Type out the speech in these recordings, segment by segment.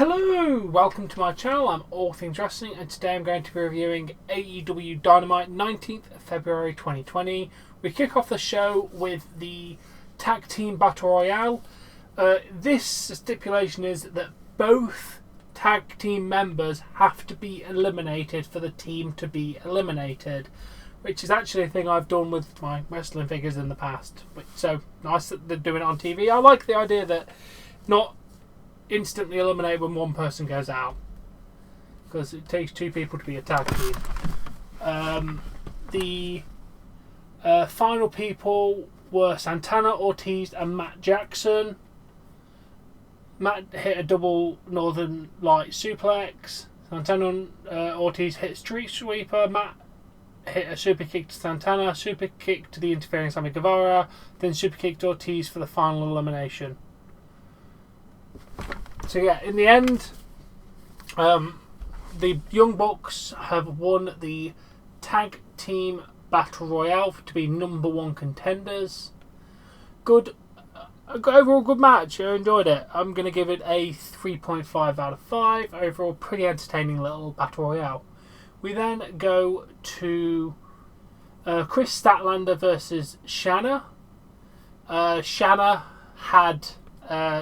Hello, welcome to my channel. I'm All Things Wrestling, and today I'm going to be reviewing AEW Dynamite 19th February 2020. We kick off the show with the Tag Team Battle Royale. This stipulation is that both tag team members have to be eliminated for the team to be eliminated, which is actually a thing I've done with my wrestling figures in the past. So nice that they're doing it on TV. I like the idea that not instantly eliminated when one person goes out, because it takes two people to be a tag team. The final people were Santana, Ortiz and Matt Jackson. Matt hit a double Northern Light suplex. Santana and Ortiz hit Street Sweeper. Matt hit a super kick to Santana, super kick to the interfering Sammy Guevara, then super kick to Ortiz for the final elimination. So yeah, in the end, the Young Bucks have won the Tag Team Battle Royale to be number one contenders. Overall good match. I enjoyed it. I'm going to give it a 3.5 out of 5. Overall, pretty entertaining little Battle Royale. We then go to Chris Statlander versus Shanna. Shanna had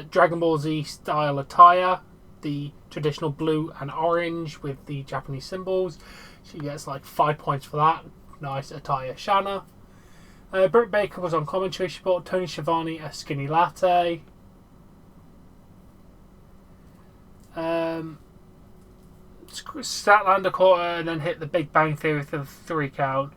Dragon Ball Z style attire, the traditional blue and orange with the Japanese symbols. She gets like 5 points for that. Nice attire, Shanna. Britt Baker was on commentary. She bought Tony Schiavone a skinny latte. Statlander caught her and then hit the Big Bang Theory for the 3 count.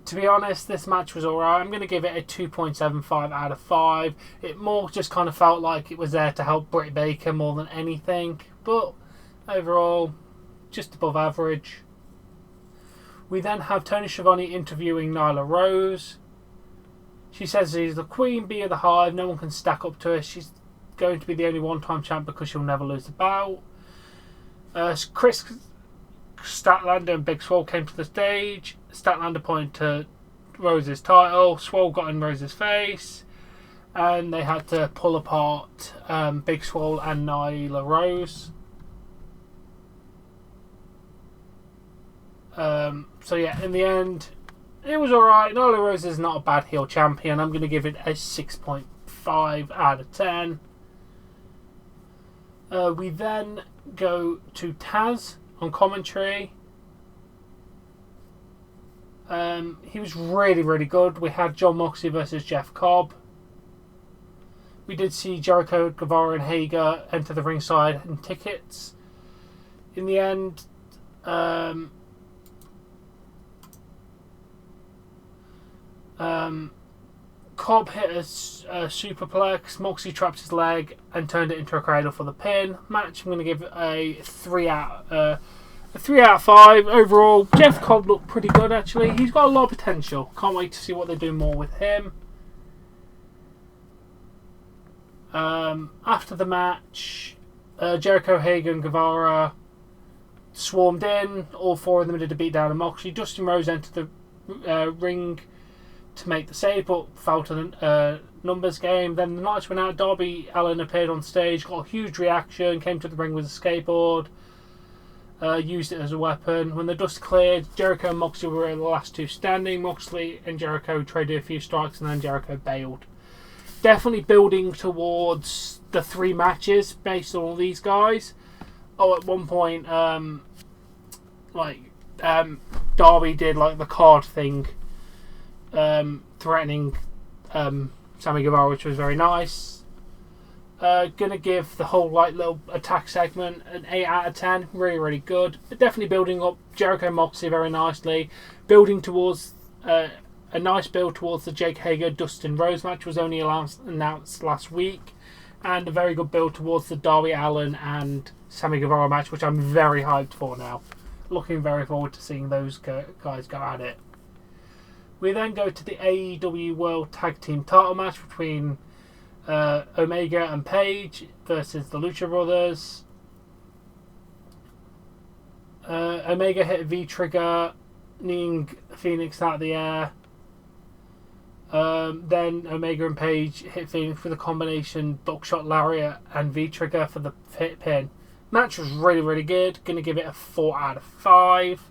To be honest, this match was alright. I'm going to give it a 2.75 out of 5. It more just kind of felt like it was there to help Britt Baker more than anything. But overall, just above average. We then have Tony Schiavone interviewing Nyla Rose. She says she's the queen bee of the hive. No one can stack up to her. She's going to be the only one-time champ because she'll never lose the bout. Chris Statlander and Big Swole came to the stage. Statlander pointed to Rose's title. Swole got in Rose's face, and they had to pull apart Big Swole and Nyla Rose. So yeah, in the end, it was alright. Nyla Rose is not a bad heel champion. I'm going to give it a 6.5 out of 10. We then go to Taz on commentary. He was really, really good. We had Jon Moxley versus Jeff Cobb. We did see Jericho, Guevara and Hager enter the ringside and tickets. In the end, Cobb hit a superplex. Moxley trapped his leg and turned it into a cradle for the pin. Match, I'm going to give it a 3 out of 5. Overall, Jeff Cobb looked pretty good actually. He's got a lot of potential. Can't wait to see what they do more with him. After the match, Jericho, Hager and Guevara swarmed in. All 4 of them did a beat down of Moxley. Dustin Rose entered the ring to make the save, but fell to the numbers game. Then the lights went out. Darby Allin appeared on stage, got a huge reaction, came to the ring with a skateboard, used it as a weapon. When the dust cleared, Jericho and Moxley were the last 2 standing. Moxley and Jericho traded a few strikes and then Jericho bailed. Definitely building towards the 3 matches based on all these guys. At one point, Darby did like the card thing, threatening Sammy Guevara, which was very nice. Gonna give the whole little attack segment an 8 out of 10. Really, really good. But definitely building up Jericho and Moxley very nicely. Building towards a nice build towards the Jake Hager Dustin Rose match was only announced last week, and a very good build towards the Darby Allin and Sammy Guevara match, which I'm very hyped for now. Looking very forward to seeing those guys go at it. We then go to the AEW World Tag Team title match between Omega and Page versus the Lucha Brothers. Omega hit a V-trigger, kneeing Phoenix out of the air. Then Omega and Page hit Phoenix with a combination buckshot lariat and V-trigger for the pin. Match was really, really good. Going to give it a 4 out of 5.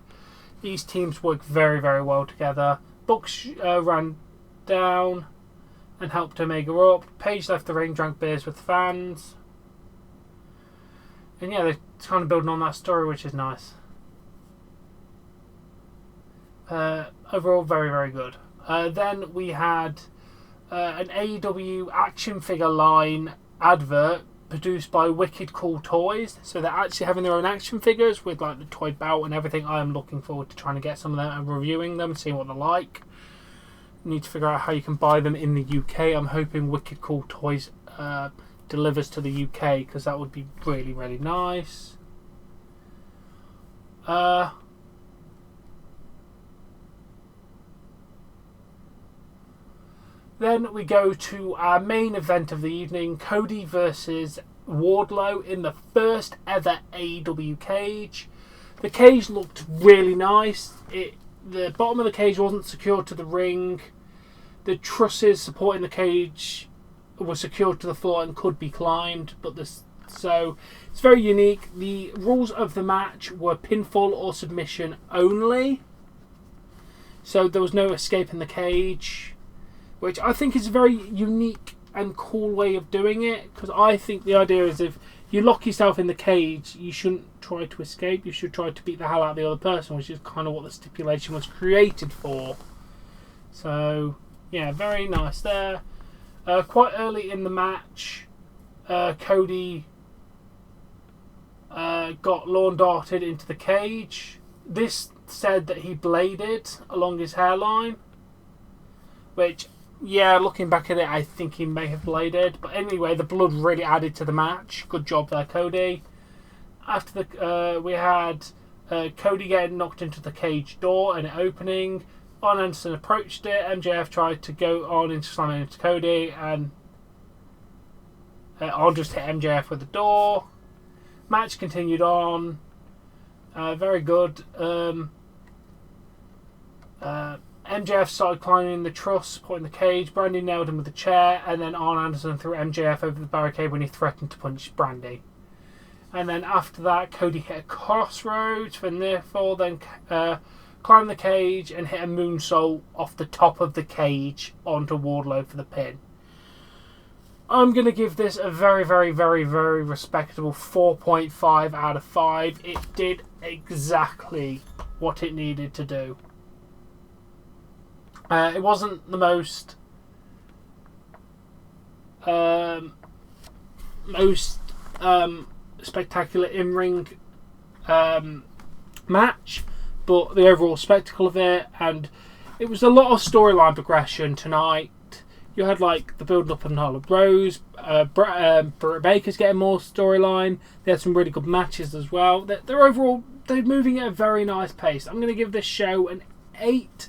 These teams work very, very well together. Bucks ran down and helped Omega up. Page left the ring, drank beers with fans. And yeah, they're kind of building on that story, which is nice. Overall, very, very good. Then we had an AEW action figure line advert produced by Wicked Cool Toys. So they're actually having their own action figures with like the toy belt and everything. I am looking forward to trying to get some of them and reviewing them, seeing what they're like. Need to figure out how you can buy them in the UK. I'm hoping Wicked Cool Toys delivers to the UK, because that would be really, really nice. Then we go to our main event of the evening, Cody versus Wardlow in the first ever AEW cage. The cage looked really nice. The bottom of the cage wasn't secured to the ring. The trusses supporting the cage were secured to the floor and could be climbed, so it's very unique. The rules of the match were pinfall or submission only, so there was no escaping the cage, which I think is a very unique and cool way of doing it, because I think the idea is if you lock yourself in the cage, you shouldn't try to escape, you should try to beat the hell out of the other person, which is kind of what the stipulation was created for. So yeah, very nice there. Quite early in the match, Cody got lawn darted into the cage. This said that he bladed along his hairline, which, yeah, looking back at it, I think he may have bladed. But anyway, the blood really added to the match. Good job there, Cody. After we had Cody getting knocked into the cage door and it opening. Arn Anderson approached it. MJF tried to go on into slamming into Cody, and Arn just hit MJF with the door. Match continued on. Very good. MJF started climbing the truss, supporting the cage. Brandy nailed him with a chair, and then Arn Anderson threw MJF over the barricade when he threatened to punch Brandy. And then after that, Cody hit a crossroads for near fall, then climbed the cage and hit a moonsault off the top of the cage onto Wardlow for the pin. I'm going to give this a very, very, very, very respectable 4.5 out of 5. It did exactly what it needed to do. It wasn't the most spectacular in-ring match, but the overall spectacle of it, and it was a lot of storyline progression tonight. You had like the build up of Nyla Rose, Britt Baker's getting more storyline. They had some really good matches as well. They're moving at a very nice pace. I'm going to give this show an 8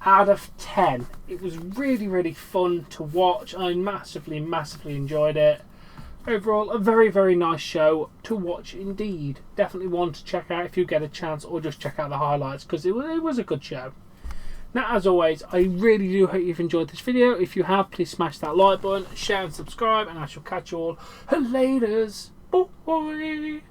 out of 10. It was really, really fun to watch. I massively enjoyed it. Overall, a very, very nice show to watch indeed. Definitely one to check out if you get a chance, or just check out the highlights, because it was a good show. Now, as always, I really do hope you've enjoyed this video. If you have, please smash that like button, share and subscribe, and I shall catch you all later. Bye.